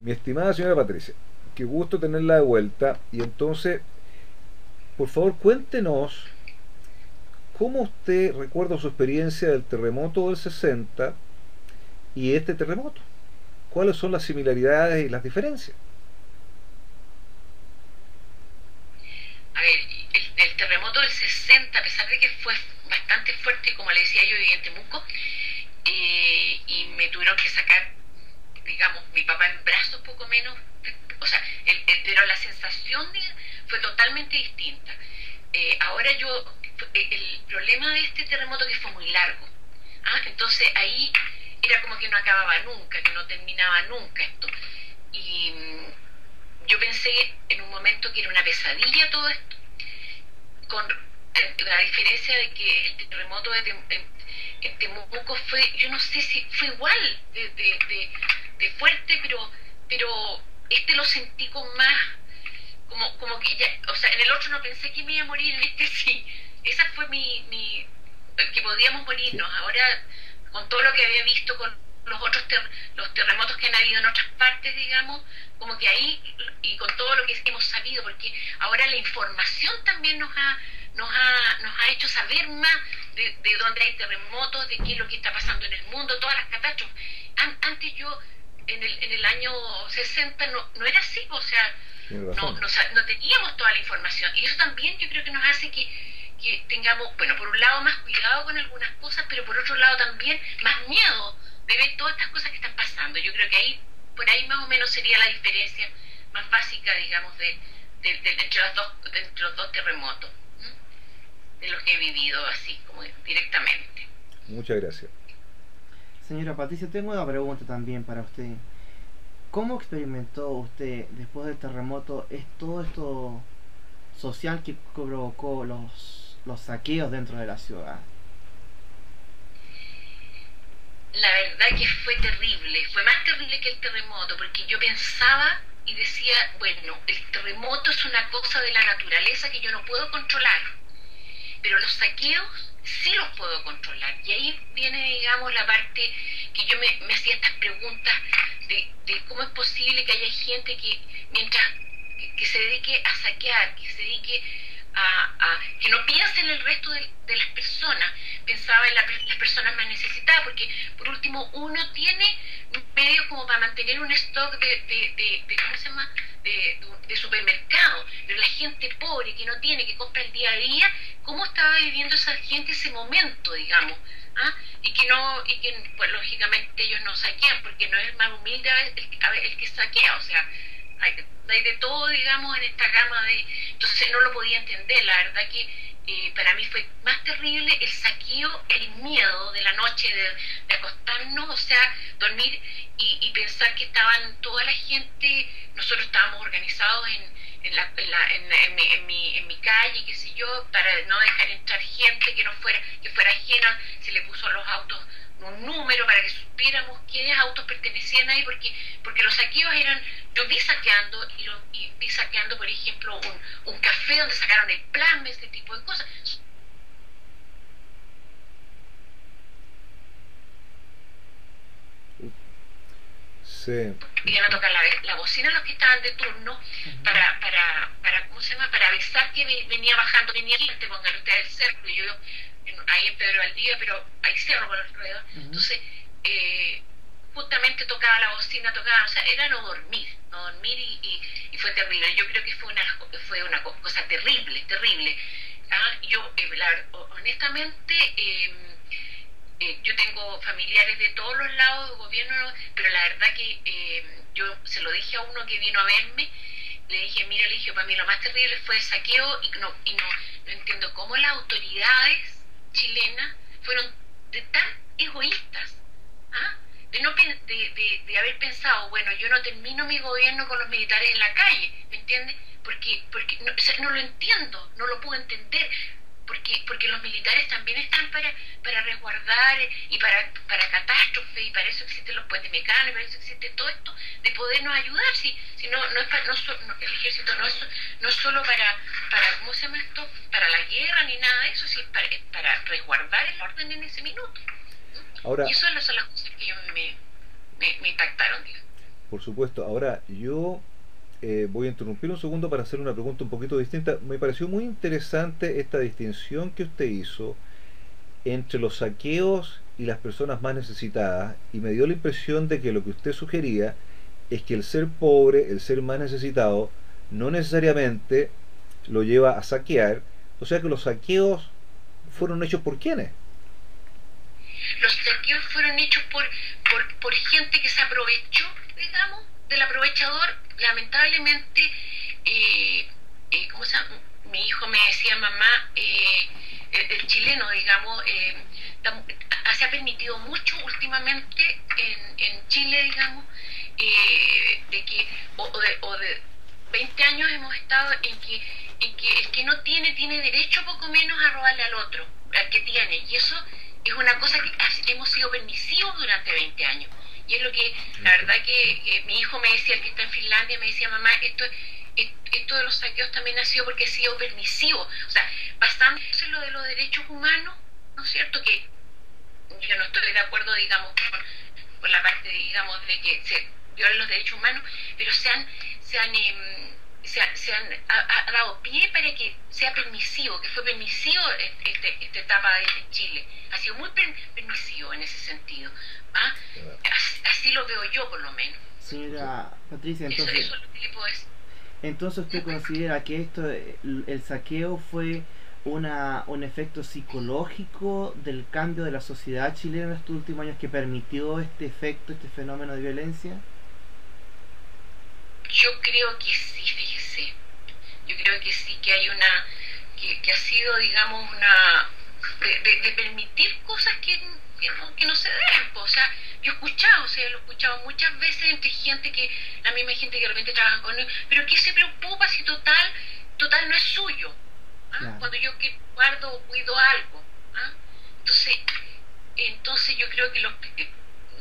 Mi estimada señora Patricia, qué gusto tenerla de vuelta. Y entonces, por favor, cuéntenos cómo usted recuerda su experiencia del terremoto del 60 y este terremoto. ¿Cuáles son las similaridades y las diferencias? A ver, el terremoto del 60, a pesar de que fue bastante fuerte, como le decía, yo viví en Temuco, y me tuvieron que sacar, digamos, mi papá en brazos poco menos, o sea, pero la sensación fue totalmente distinta. Ahora el problema de este terremoto que fue muy largo, ¿ah? Entonces ahí era como que no acababa nunca, que no terminaba nunca esto. Y yo pensé en un momento que era una pesadilla todo esto, con la diferencia de que el terremoto en Temuco fue, yo no sé si fue igual de fuerte, pero este lo sentí con más, como que ya, o sea, en el otro no pensé que me iba a morir, en este sí. Esa fue que podíamos Sí. morirnos. Ahora, con todo lo que había visto con los terremotos que han habido en otras partes, digamos, como que ahí, y con todo lo que hemos sabido, porque ahora la información también nos ha hecho saber más de dónde hay terremotos, de qué es lo que está pasando en el mundo, todas las catástrofes. Antes yo, en el año 60, no era así, o sea, Tiene no, razón. no teníamos toda la información. Y eso también yo creo que nos hace que tengamos, bueno, por un lado más cuidado con algunas cosas, pero por otro lado también más miedo de ver todas estas cosas que están pasando. Yo creo que ahí, por ahí más o menos sería la diferencia más básica, digamos, entre los dos terremotos, ¿m? De los que he vivido así, como directamente. Muchas gracias. Señora Patricia, tengo una pregunta también para usted. ¿Cómo experimentó usted después del terremoto todo esto social que provocó los saqueos dentro de la ciudad? La verdad que fue terrible, fue más terrible que el terremoto, porque yo pensaba y decía, bueno, el terremoto es una cosa de la naturaleza que yo no puedo controlar, pero los saqueos sí los puedo controlar. Y ahí viene, digamos, la parte que yo me hacía estas preguntas de cómo es posible que haya gente que, mientras que se dedique a saquear, que se dedique que no piense en el resto de las personas, pensaba en las personas más necesitadas, porque por último uno tiene medios como para mantener un stock de ¿cómo se llama? De supermercado, pero la gente pobre que no tiene, que compra el día a día, ¿cómo estaba viviendo esa gente ese momento, digamos? ¿Ah? Y que pues lógicamente ellos no saquean, porque no es más humilde el que saquea, o sea, hay de todo, digamos, en esta gama de... Entonces no lo podía entender, la verdad que para mí fue más terrible el saqueo, el miedo de la noche, de acostarnos, o sea, dormir y pensar que estaban toda la gente, nosotros estábamos organizados en mi calle, qué sé yo, para no dejar entrar gente que fuera ajena, se le puso a los autos un número para que supiéramos quiénes autos pertenecían ahí, porque los saqueos eran, yo vi saqueando, y vi saqueando, por ejemplo, un café donde sacaron el plasma, este tipo de cosas. Sí. Iban a tocar la bocina los que estaban de turno ¿cómo se llama? Para avisar que venía bajando, venía gente, póngale usted el cerro, ahí en Pedro Valdivia, pero hay cerro por alrededor. Ujú. Entonces, justamente tocaba la bocina, tocaba, o sea, era no dormir y fue terrible. Yo creo que fue una cosa terrible, terrible. ¿Ah? Yo, honestamente, yo tengo familiares de todos los lados del gobierno, pero la verdad que yo se lo dije a uno que vino a verme, le dije, mira, le dije, para mí lo más terrible fue el saqueo y no entiendo cómo las autoridades chilenas fueron tan egoístas, ¿ah? De haber pensado, bueno, yo no termino mi gobierno con los militares en la calle, ¿me entiendes? Porque no, o sea, no lo entiendo, no lo puedo entender, porque los militares también están para resguardar y para catástrofes, y para eso existen los puentes mecánicos, para eso existe todo esto, de podernos ayudar. Si no es el ejército no es solo ¿cómo se llama esto? Para la guerra ni nada de eso, si es para resguardar el orden en ese minuto. Y Ahora, eso son las cosas que me impactaron, digamos. Por supuesto. Ahora, yo voy a interrumpir un segundo para hacer una pregunta un poquito distinta. Me pareció muy interesante esta distinción que usted hizo entre los saqueos y las personas más necesitadas, y me dio la impresión de que lo que usted sugería es que el ser pobre, el ser más necesitado, no necesariamente lo lleva a saquear, o sea que los saqueos fueron hechos por quiénes. Los saqueos fueron hechos por gente que se aprovechó, digamos, del aprovechador. Lamentablemente, ¿cómo se llama? Mi hijo me decía, mamá, el chileno, digamos, se ha permitido mucho últimamente en Chile, digamos, de que, o de 20 años hemos estado en que el que no tiene derecho poco menos a robarle al otro, al que tiene, y eso es una cosa que hemos sido permisivos durante 20 años. Y es lo que, la verdad que mi hijo me decía, el que está en Finlandia, me decía, mamá, esto de los saqueos también ha sido porque ha sido permisivo. O sea, basándose en lo de los derechos humanos, ¿no es cierto? Que yo no estoy de acuerdo, digamos, por la parte, digamos, de que se violen los derechos humanos, pero se han dado pie para que sea permisivo, que fue permisivo esta etapa en Chile. Ha sido muy permisivo en ese sentido. ¿Ah? Así lo veo yo, por lo menos. Señora Patricia, entonces, eso es lo que le puedo decir. Entonces usted considera que el saqueo fue un efecto psicológico del cambio de la sociedad chilena en estos últimos años que permitió este efecto, este fenómeno de violencia. Yo creo que sí, fíjese. Yo creo que sí, que hay que ha sido, digamos, de permitir cosas que no se deben. O sea, yo lo he escuchado muchas veces entre gente la misma gente que de repente trabaja con él, pero que se preocupa si total no es suyo. ¿Ah? Claro. Cuando yo guardo o cuido algo. ¿Ah? Entonces yo creo que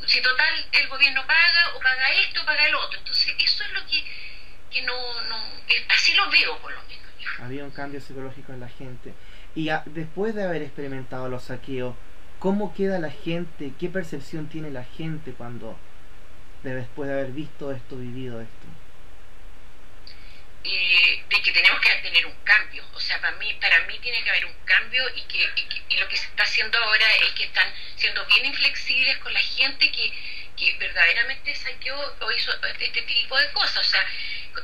si total el gobierno paga, o paga esto o paga el otro. Entonces eso es lo que no así lo veo, por lo menos. Había un cambio psicológico en la gente. Y después de haber experimentado los saqueos, ¿cómo queda la gente? ¿Qué percepción tiene la gente después de haber visto esto, vivido esto? De que tenemos que tener un cambio. O sea, para mí tiene que haber un cambio, y lo que se está haciendo ahora es que están siendo bien inflexibles con la gente que verdaderamente saqueó o hizo este tipo de cosas. O sea,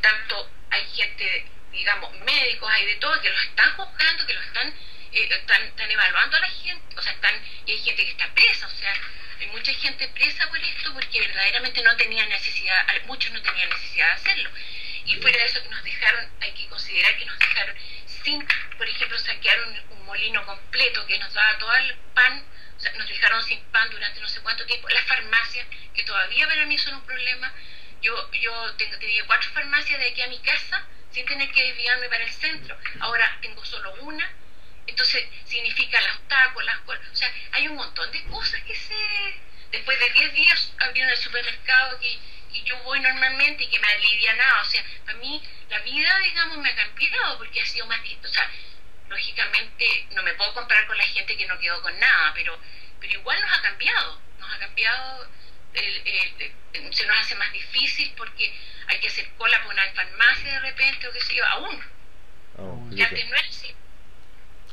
tanto hay gente, digamos, médicos, hay de todo, que los están juzgando, que los están evaluando a la gente. O sea, y hay gente que está presa. O sea, hay mucha gente presa por esto porque verdaderamente no tenía necesidad, muchos no tenían necesidad de hacerlo. Y fuera de eso, que nos dejaron, hay que considerar que nos dejaron sin, por ejemplo, saquearon un molino completo que nos daba todo el pan. O sea, nos dejaron sin pan durante no sé cuánto tiempo. Las farmacias, que todavía para mí son un problema. Yo tenía 4 farmacias de aquí a mi casa sin tener que desviarme para el centro. Ahora tengo solo una. Entonces significa los tacos, o sea, hay un montón de cosas después de 10 días abrieron el supermercado que yo voy normalmente y que me alivia nada. O sea, para mí la vida, digamos, me ha cambiado porque ha sido más, o sea, lógicamente no me puedo comparar con la gente que no quedó con nada, pero igual nos ha cambiado, se nos hace más difícil porque hay que hacer cola por una farmacia de repente, o qué sé yo, aún. Y antes no era así.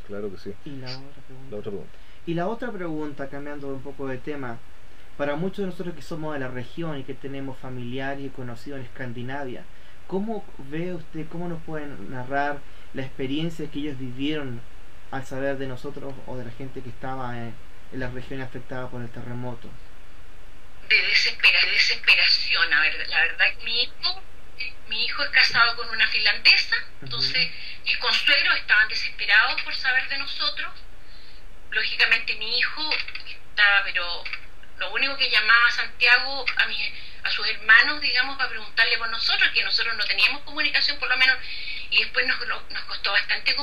Claro que sí. Y la otra pregunta. Y la otra pregunta, cambiando un poco de tema, para muchos de nosotros que somos de la región y que tenemos familiares y conocidos en Escandinavia, ¿cómo ve usted, cómo nos pueden narrar la experiencia que ellos vivieron al saber de nosotros o de la gente que estaba en la región afectada por el terremoto? De desesperación. A ver, la verdad que mi hijo es casado con una finlandesa, entonces el consuelo estaban desesperados por saber de nosotros. Lógicamente mi hijo estaba, pero lo único que llamaba a Santiago, a sus hermanos, digamos, para preguntarle por nosotros, que nosotros no teníamos comunicación, por lo menos, y después nos costó bastante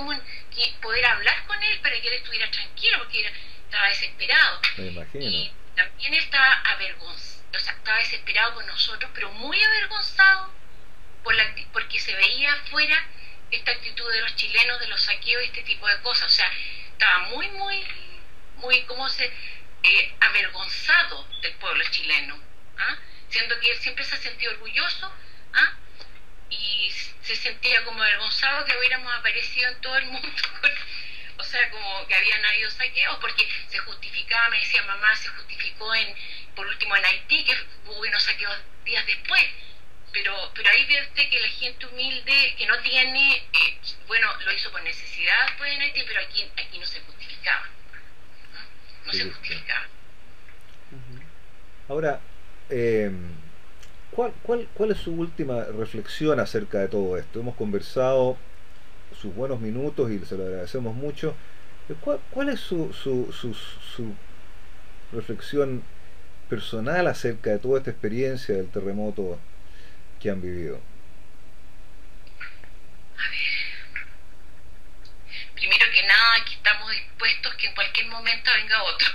poder hablar con él para que él estuviera tranquilo, porque estaba desesperado. Me imagino. Y también estaba estaba desesperado por nosotros, pero muy avergonzado porque se veía afuera esta actitud de los chilenos, de los saqueos y este tipo de cosas. O sea, estaba muy, avergonzado del pueblo chileno. ¿Ah? siendo que él siempre se ha sentido orgulloso, ¿ah? Y se sentía como avergonzado que hubiéramos aparecido en todo el mundo, o sea, como que habían habido saqueos, porque se justificaba, me decía mamá, se justificó por último en Haití, que hubo unos saqueos días después, pero ahí ve usted que la gente humilde, que no tiene, bueno, lo hizo por necesidad pues en Haití, pero aquí no se justificaba, no se justificaba. Ahora, ¿cuál es su última reflexión acerca de todo esto? Hemos conversado sus buenos minutos y se lo agradecemos mucho. ¿Cuál es su reflexión personal acerca de toda esta experiencia del terremoto que han vivido? A ver, primero que nada, aquí estamos dispuestos que en cualquier momento venga otro.